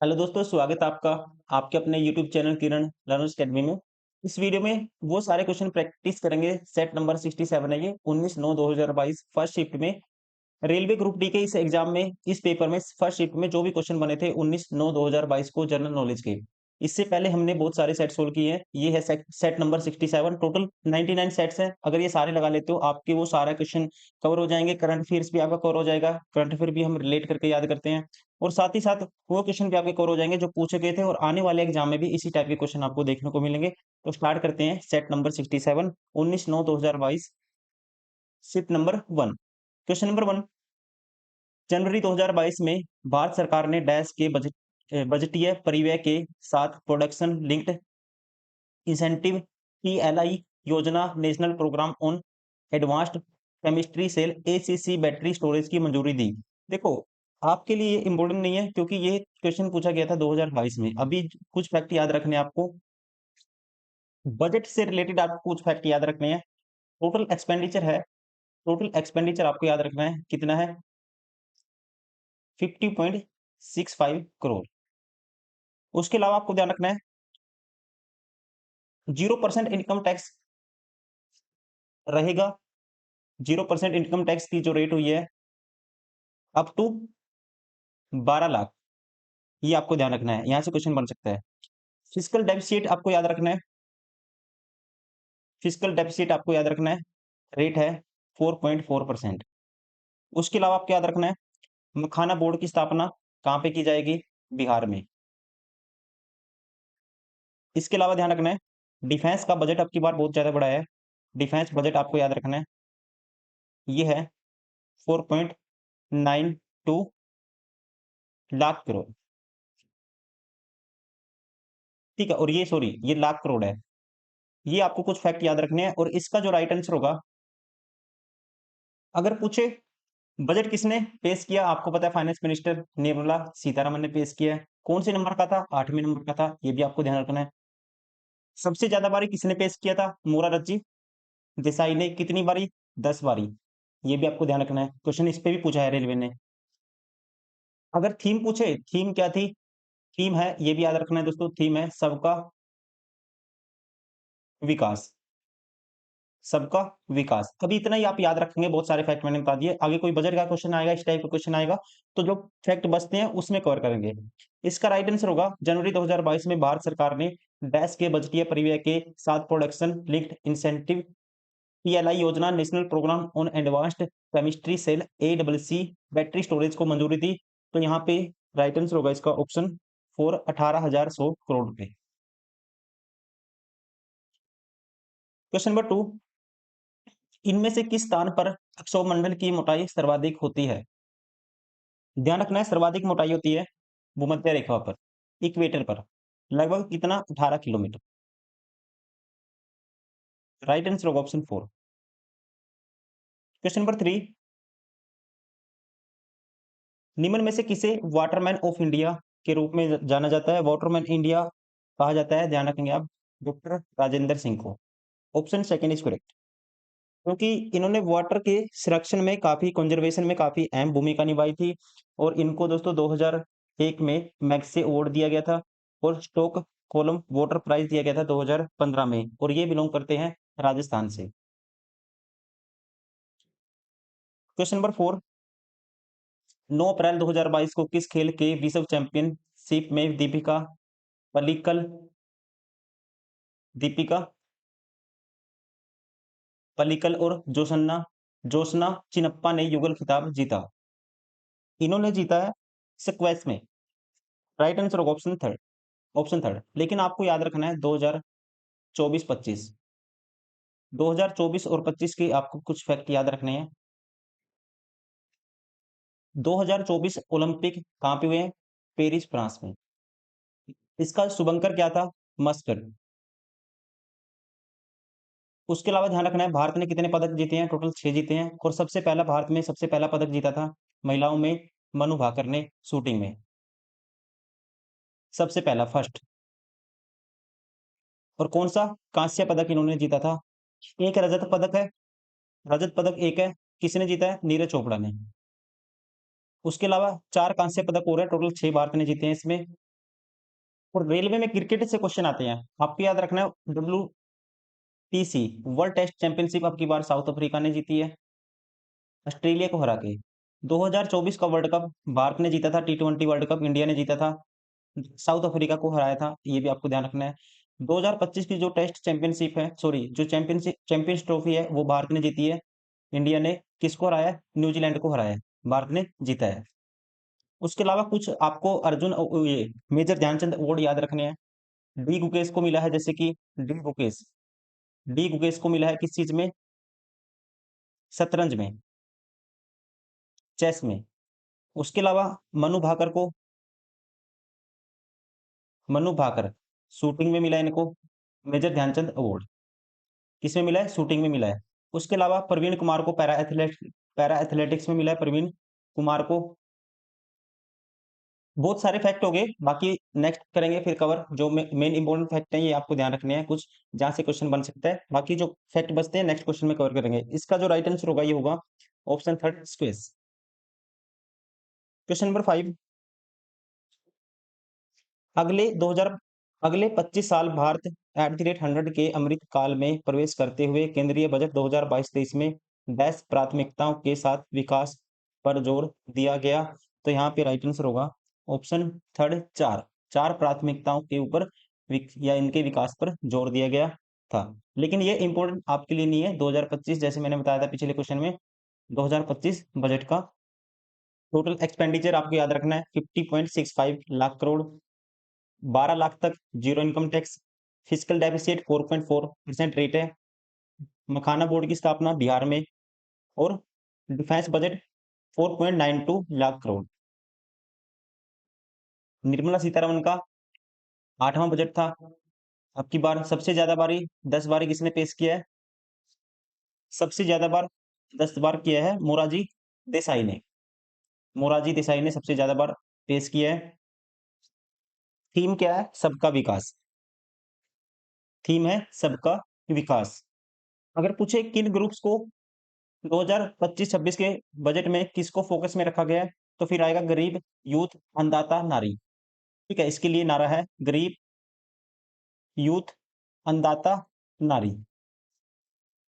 Hello दोस्तों, स्वागत है आपका आपके अपने यूट्यूब चैनल किरण लर्नर्स अकेडमी में। इस वीडियो में वो सारे क्वेश्चन प्रैक्टिस करेंगे। सेट नंबर 67 है ये 19/9/2022 फर्स्ट शिफ्ट में रेलवे ग्रुप डी के इस एग्जाम में इस पेपर में फर्स्ट शिफ्ट में जो भी क्वेश्चन बने थे 19/9/2022 को जनरल नॉलेज के। इससे पहले हमने बहुत सारे सेट सोल्व किए हैं। ये है सेट नंबर 67। टोटल 99 सेट्स हैं। अगर ये सारे लगा लेते हो आपके वो सारा क्वेश्चन कवर हो जाएंगे। करंट अफेयर्स भी आपका कवर हो जाएगा। करंट अफेयर भी हम रिलेट करके याद करते हैं और साथ ही साथ वो क्वेश्चन भी आपके कवर हो जाएंगे जो पूछे गए थे और आने वाले एग्जाम में भी इसी टाइप के क्वेश्चन आपको देखने को मिलेंगे। तो स्टार्ट करते हैं। Set number 67 19/9/2022 shift number 1। Question number 1, जनवरी 2022 में भारत सरकार ने डैश के बजटीय परिव्यय के साथ प्रोडक्शन लिंक्ड इंसेंटिव पीएलआई योजना national programme on advanced chemistry cell ACC battery storage की मंजूरी दी। देखो, आपके लिए ये इंपॉर्टेंट नहीं है क्योंकि ये क्वेश्चन पूछा गया था 2022 में। अभी कुछ फैक्ट याद रखने हैं आपको। बजट से रिलेटेड आपको कुछ फैक्ट याद रखने हैं। टोटल एक्सपेंडिचर है। टोटल एक्सपेंडिचर आपको याद रखना है कितना है, 50.65 करोड़। उसके अलावा आपको ध्यान रखना है 0% इनकम टैक्स रहेगा। 0% इनकम टैक्स की जो रेट हुई है अप टू 12 लाख, ये आपको ध्यान रखना है। यहां से क्वेश्चन बन सकता है। फिजिकल डेफिसिट आपको याद रखना है। फिजिकल डेफिसिट आपको याद रखना है, रेट है 4.4%। उसके अलावा आपको याद रखना है मखाना बोर्ड की स्थापना कहाँ पे की जाएगी, बिहार में। इसके अलावा ध्यान रखना है डिफेंस का बजट अब की बार बहुत ज्यादा बड़ा है। डिफेंस बजट आपको याद रखना है, ये है 4.92 लाख करोड़। ठीक है, और ये सॉरी ये लाख करोड़ है। ये आपको कुछ फैक्ट याद रखने हैं और इसका जो राइट आंसर होगा, अगर पूछे बजट किसने पेश किया, आपको पता है फाइनेंस मिनिस्टर निर्मला सीतारमन ने पेश किया है। कौन से नंबर का था, 8वें नंबर का था। ये भी आपको ध्यान रखना है। सबसे ज्यादा बारी किसने पेश किया था, मोरारजी देसाई ने। कितनी बारी, 10 बारी। ये भी आपको ध्यान रखना है। क्वेश्चन इस पे भी पूछा है रेलवे ने। अगर थीम पूछे, थीम क्या थी, थीम है, ये भी याद रखना है दोस्तों, थीम है सबका विकास। सबका विकास। अभी इतना ही आप याद रखेंगे, बहुत सारे फैक्ट मैंने बता दिए। आगे कोई बजट का क्वेश्चन आएगा, इस टाइप का क्वेश्चन आएगा तो जो फैक्ट बचते हैं उसमें कवर करेंगे। इसका राइट आंसर होगा जनवरी 2022 में भारत सरकार ने डैश के बजटीय परिव्यय के साथ प्रोडक्शन लिंक्ड इंसेंटिव पीएलआई योजना national programme on advanced chemistry cell एडब्ल्यूसी बैटरी स्टोरेज को मंजूरी दी। तो यहाँ पे राइट आंसर होगा इसका ऑप्शन 4, 18,100 करोड़ रुपए। क्वेश्चन नंबर 2, इनमें से किस स्थान पर अक्षोमंडल की मोटाई सर्वाधिक होती है। ध्यान रखना है सर्वाधिक मोटाई होती है भूमध्य रेखा पर, इक्वेटर पर। लगभग कितना, 18 किलोमीटर। राइट आंसर होगा ऑप्शन 4। क्वेश्चन नंबर 3, निम्न में से किसे वाटरमैन ऑफ इंडिया के रूप में जाना जाता है। वाटरमैन इंडिया कहा जाता है, ध्यान रखेंगे आप, डॉक्टर राजेंद्र सिंह को। ऑप्शन सेकंड इज करेक्ट, क्योंकि इन्होंने वाटर के संरक्षण में काफी, कंजर्वेशन में काफी अहम भूमिका निभाई थी। और इनको दोस्तों 2001 में मैग्सेसे अवार्ड दिया गया था और स्टॉक कोलम वाटर प्राइज दिया गया था 2015 में। और ये बिलोंग करते हैं राजस्थान से। क्वेश्चन नंबर 4, 9 अप्रैल 2022 को किस खेल के विश्व चैंपियनशिप में पल्लिकल दीपिका पल्लिकल और जोशना चिनप्पा ने युगल खिताब जीता। इन्होंने जीता है स्क्वैश में। राइट आंसर होगा ऑप्शन थर्ड। Option third. लेकिन आपको याद रखना है 2024-25, 2024 और 25 के आपको कुछ फैक्ट याद रखने हैं। 2024 ओलंपिक कहाँ पे हुए हैं, पेरिस फ्रांस में। इसका शुभंकर क्या था, मस्कट। उसके अलावा ध्यान रखना है भारत ने कितने पदक जीते हैं, टोटल 6 जीते हैं। और सबसे पहला, भारत में सबसे पहला पदक जीता था महिलाओं में मनु भाकर ने, शूटिंग में सबसे पहला, फर्स्ट। और कौन सा, कांस्य पदक इन्होंने जीता था। एक रजत पदक है, रजत पदक एक है। किसने जीता है, नीरज चोपड़ा ने। उसके अलावा 4 कांस्य पदक और है, टोटल 6 भारत ने जीते हैं इसमें। और रेलवे में क्रिकेट से क्वेश्चन आते हैं, आपको याद रखना है। WTC वर्ल्ड टेस्ट चैंपियनशिप अब की बार साउथ अफ्रीका ने जीती है ऑस्ट्रेलिया को हरा के। 2024 का वर्ल्ड कप भारत ने जीता था, T20 वर्ल्ड कप इंडिया ने जीता था, साउथ अफ्रीका को हराया था, ये भी आपको ध्यान रखना है। 2025 की जो टेस्ट चैंपियनशिप है, सॉरी जो चैंपियंस ट्रॉफी है, वो भारत ने जीती है। इंडिया ने किसको हराया है? न्यूजीलैंड को हराया है, भारत ने जीता है। उसके अलावा कुछ आपको अर्जुन ये मेजर ध्यानचंद अवार्ड याद रखने हैं। डी गुकेश को मिला है, जैसे कि डी गुकेश को मिला है किस चीज में? शतरंज में, चेस में। उसके अलावा मनु भाकर को, मनु भाकर शूटिंग में मिला है इनको मेजर ध्यानचंद अवार्ड। किसमें मिला है? शूटिंग में मिला है। उसके अलावा प्रवीण कुमार को पैरा एथलेटिक्स में मिला है, प्रवीण कुमार को। बहुत सारे फैक्ट हो गए, बाकी नेक्स्ट करेंगे फिर कवर। जो मेन इंपॉर्टेंट फैक्ट है ये आपको ध्यान रखने हैं, कुछ जहां से क्वेश्चन बन सकता है। बाकी जो फैक्ट बचते हैं नेक्स्ट क्वेश्चन में कवर करेंगे। इसका जो राइट आंसर होगा ये होगा option third, space. Question number 5, अगले 2000 अगले 25 साल भारत @100 के अमृत काल में प्रवेश करते हुए केंद्रीय बजट 2022-23 में डैश प्राथमिकताओं के साथ विकास पर जोर दिया गया। तो यहाँ पे राइट आंसर होगा ऑप्शन थर्ड, चार प्राथमिकताओं के ऊपर या इनके विकास पर जोर दिया गया था। लेकिन ये इंपॉर्टेंट आपके लिए नहीं है। 2025 जैसे मैंने बताया था पिछले क्वेश्चन में, 2025 बजट का टोटल एक्सपेंडिचर आपको याद रखना है 50.65 लाख करोड़, 12 लाख तक zero income tax, physical deficit 4.4% rate है, मखाना बोर्ड की स्थापना बिहार में, और डिफेंस बजट 4.92 लाख करोड़। निर्मला सीतारमन का 8वां बजट था। अब की बार सबसे ज्यादा बारी 10 बारी किसने पेश किया है? सबसे ज्यादा बार 10 बार किया है मोरारजी देसाई ने। मोरारजी देसाई ने सबसे ज्यादा बार पेश किया है। थीम क्या है? सबका विकास। थीम है सबका विकास। अगर पूछे किन ग्रुप्स को 2025-26 के बजट में किसको फोकस में रखा गया है, तो फिर आएगा गरीब, यूथ, अन्नदाता, नारी। ठीक है, इसके लिए नारा है गरीब, यूथ, अन्नदाता, नारी।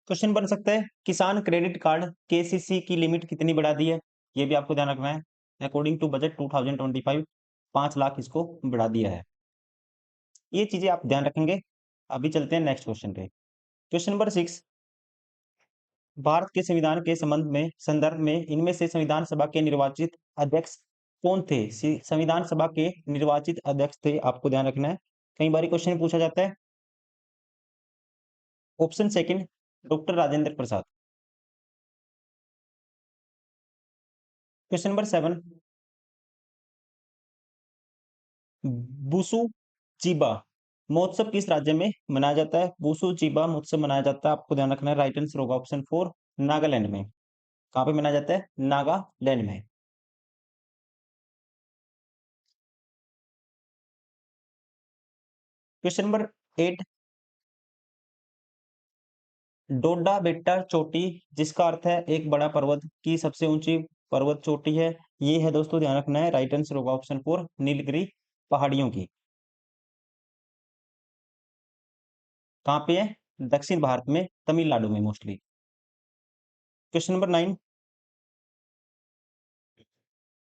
क्वेश्चन बन सकता है किसान क्रेडिट कार्ड केसीसी की लिमिट कितनी बढ़ा दी है? ये भी आपको ध्यान रखना है। अकॉर्डिंग टू बजट 2025 5 लाख इसको बढ़ा दिया है। ये चीजें आप ध्यान रखेंगे। अभी चलते हैं नेक्स्ट क्वेश्चन पे। क्वेश्चन नंबर 6, भारत के संविधान के संदर्भ में इनमें से संविधान सभा के निर्वाचित अध्यक्ष कौन थे? संविधान सभा के निर्वाचित अध्यक्ष थे, आपको ध्यान रखना है। कई बार क्वेश्चन पूछा जाता है। Option second, doctor Rajendra Prasad. Question number 7, बुसु Chiba महोत्सव किस राज्य में मनाया जाता है? बुसु चिबा महोत्सव मनाया जाता है, आपको ध्यान रखना है। राइट आंसर होगा ऑप्शन 4, नागालैंड में। कहां पे मनाया जाता है? नागालैंड में। क्वेश्चन नंबर 8, डोडा बेट्टा चोटी, जिसका अर्थ है एक बड़ा पर्वत, की सबसे ऊंची पर्वत चोटी है। ये है दोस्तों, ध्यान रखना है। राइट आंसर होगा ऑप्शन 4, नीलगिरी पहाड़ियों की। कहाँ पे है? दक्षिण भारत में, तमिलनाडु में मोस्टली। क्वेश्चन नंबर 9,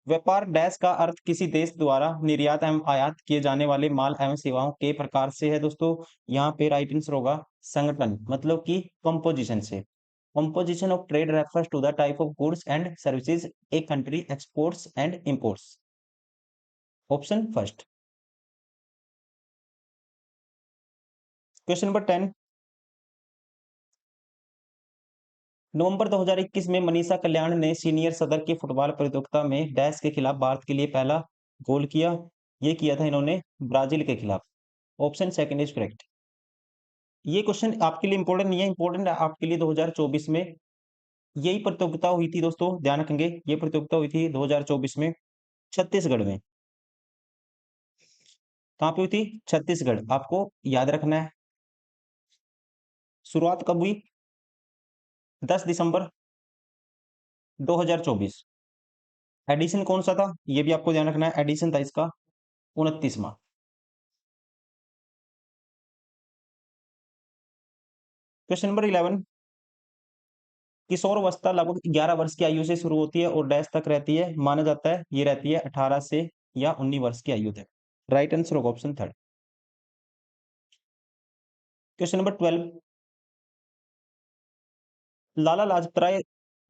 व्यापार डैश का अर्थ किसी देश द्वारा निर्यात एवं आयात किए जाने वाले माल एवं सेवाओं के प्रकार से है दोस्तों। यहाँ पे राइट आंसर होगा संगठन, मतलब कि कंपोजिशन से। Composition of trade refers to the type of goods and services a country exports and imports. Option first. Question number 10, November 2021 में मनीषा कल्याण ने सीनियर सदर की फुटबॉल प्रतियोगिता में डैश के खिलाफ भारत के लिए पहला गोल किया। ये किया था इन्होंने ब्राजील के खिलाफ। Option second is correct. ये क्वेश्चन आपके लिए इंपॉर्टेंट नहीं है, इंपॉर्टेंट है आपके लिए 2024 में यही प्रतियोगिता हुई थी दोस्तों, ध्यान रखेंगे। ये प्रतियोगिता हुई थी 2024 में छत्तीसगढ़ में। कहाँ पे हुई थी? छत्तीसगढ़। आपको याद रखना है। शुरुआत कब हुई? 10 दिसंबर 2024। एडिशन कौन सा था? ये भी आपको ध्यान रखना है। एडिशन था इसका 29वां। क्वेश्चन नंबर 11, किशोरावस्था लगभग 11 वर्ष की आयु से शुरू होती है और डैश तक रहती है, माना जाता है ये रहती है 18 से या 19 वर्ष की आयु तक। राइट आंसर होगा option third. Question number 12, Lala Lajpat Rai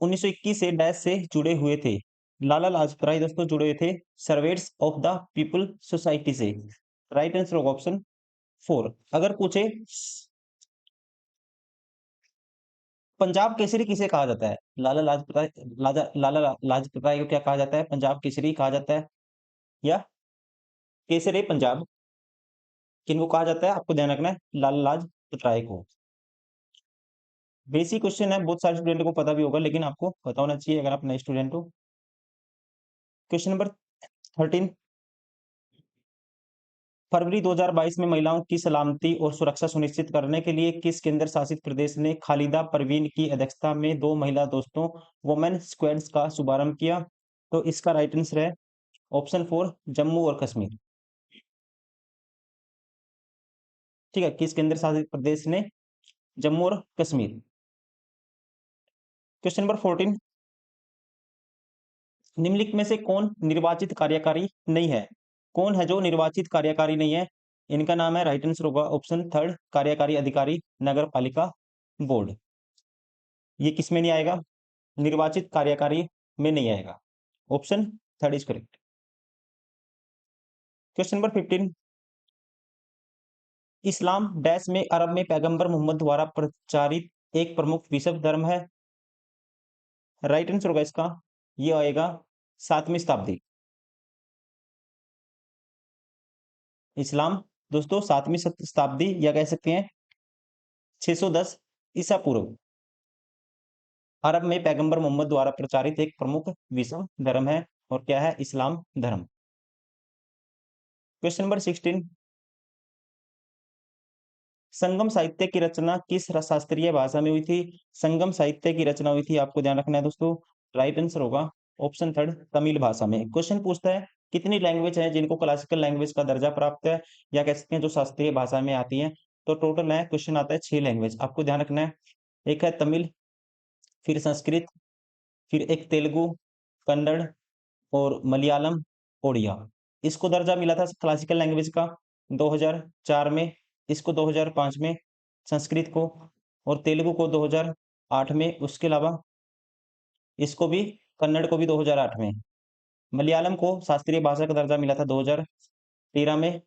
1921 से डैश से जुड़े हुए थे। लाला लाजपत राय दोस्तों जुड़े हुए थे servants of the people society से। राइट आंसर होगा ऑप्शन फोर। अगर पूछे पंजाब केसरी किसे कहा जाता है, लाला लाजपत राय, लाजपत राय को क्या कहा जाता है, पंजाब केसरी कहा जाता है या केसरी पंजाब, किनको कहा जाता है, आपको ध्यान रखना है लाला लाजपत राय को। बेसिक क्वेश्चन है, बहुत सारे स्टूडेंट को पता भी होगा, लेकिन आपको पता होना चाहिए अगर आप नए स्टूडेंट हो। क्वेश्चन नंबर 13, फरवरी 2022 में महिलाओं की सलामती और सुरक्षा सुनिश्चित करने के लिए किस केंद्र शासित प्रदेश ने खालिदा परवीन की अध्यक्षता में 2 महिला दोस्तों वुमेन स्क्वाड्स का शुभारंभ किया? तो इसका राइट आंसर है ऑप्शन 4 जम्मू और कश्मीर। ठीक है, किस केंद्र शासित प्रदेश ने? जम्मू और कश्मीर। क्वेश्चन नंबर 14, निम्नलिखित में से कौन निर्वाचित कार्यकारी नहीं है? कौन है जो निर्वाचित कार्यकारी नहीं है? इनका नाम है, राइट आंसर होगा ऑप्शन थर्ड कार्यकारी अधिकारी नगर पालिका बोर्ड। ये किस में नहीं आएगा? निर्वाचित कार्यकारी में नहीं आएगा। Option third is correct. Question number 15, Islam dash में अरब में पैगंबर मोहम्मद द्वारा प्रचारित एक प्रमुख विश्व धर्म है। राइट आंसर होगा इसका, ये आएगा 7वीं शताब्दी। इस्लाम दोस्तों 7वीं शताब्दी या कह सकते हैं 610 ईसा पूर्व अरब में पैगंबर मोहम्मद द्वारा प्रचारित एक प्रमुख विश्व धर्म है, और क्या है? इस्लाम धर्म। क्वेश्चन नंबर 16, संगम साहित्य की रचना किस शास्त्रीय भाषा में हुई थी? संगम साहित्य की रचना हुई थी, आपको ध्यान रखना है दोस्तों, राइट आंसर होगा ऑप्शन थर्ड तमिल भाषा में। क्वेश्चन पूछता है कितनी लैंग्वेज है जिनको क्लासिकल लैंग्वेज का दर्जा प्राप्त है, या कह सकते हैं जो शास्त्रीय भाषा में आती है? तो टोटल है, क्वेश्चन आता है 6 लैंग्वेज, आपको ध्यान रखना है। एक है तमिल, फिर संस्कृत, फिर एक तेलुगु, कन्नड़ और मलयालम, ओडिया। इसको दर्जा मिला था क्लासिकल लैंग्वेज का 2004 में, इसको 2005 में, संस्कृत को और तेलुगु को 2008 में, उसके अलावा इसको भी, कन्नड़ को भी 2008 में, मलयालम को शास्त्रीय भाषा का दर्जा मिला था 2013 में,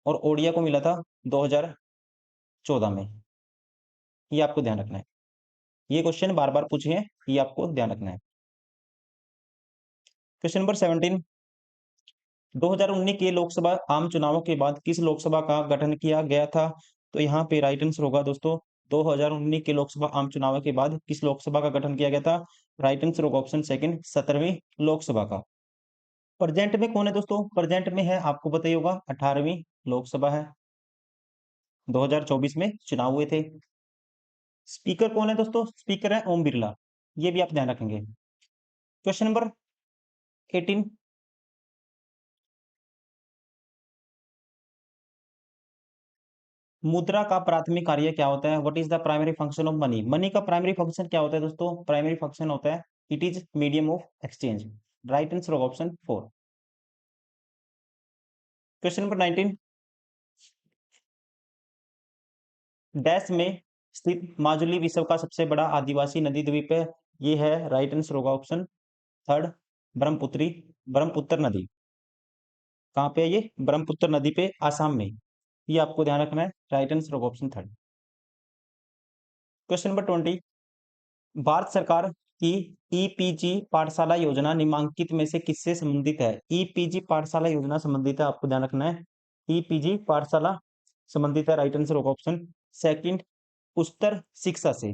और ओडिया को मिला था 2014 में। ये आपको ध्यान रखना है, ये क्वेश्चन बार बार पूछे हैं, ये आपको ध्यान रखना है। क्वेश्चन नंबर 17, 2019 के लोकसभा आम चुनावों के बाद किस लोकसभा का गठन किया गया था? तो यहाँ पे राइट आंसर होगा दोस्तों 2019 के लोकसभा आम चुनाव के बाद किस लोकसभा का गठन किया गया था? राइट आंसर होगा ऑप्शन सेकंड 17वीं लोकसभा का। प्रेजेंट में कौन है दोस्तों? प्रेजेंट में है, आपको पता ही होगा, 18वीं लोकसभा है, 2024 में चुनाव हुए थे। स्पीकर कौन है दोस्तों? स्पीकर है ओम बिरला, ये भी आप ध्यान रखेंगे। क्वेश्चन नंबर 18, मुद्रा का प्राथमिक कार्य क्या होता है? What is the primary function of money? Money का प्राइमरी फंक्शन क्या होता है दोस्तों? प्राइमरी फंक्शन होता है it is medium of exchange. Right answer होगा ऑप्शन 4। क्वेश्चन नंबर 19, डैश में स्थित माजुली विश्व का सबसे बड़ा आदिवासी नदी द्वीप है। ये है, राइट आंसर होगा ऑप्शन थर्ड ब्रह्मपुत्र नदी। कहाँ पे है ये? ब्रह्मपुत्र नदी पे, आसाम में। ये आपको ध्यान रखना है, राइट आंसर होगा option third. Question number 20, Bharat सरकार की ईपीजी पाठशाला योजना निम्नलिखित में से किससे संबंधित है? ईपीजी पाठशाला योजना संबंधित है, आपको ध्यान रखना है, ईपीजी पाठशाला संबंधित है, राइट आंसर होगा ऑप्शन सेकंड उच्चतर शिक्षा से।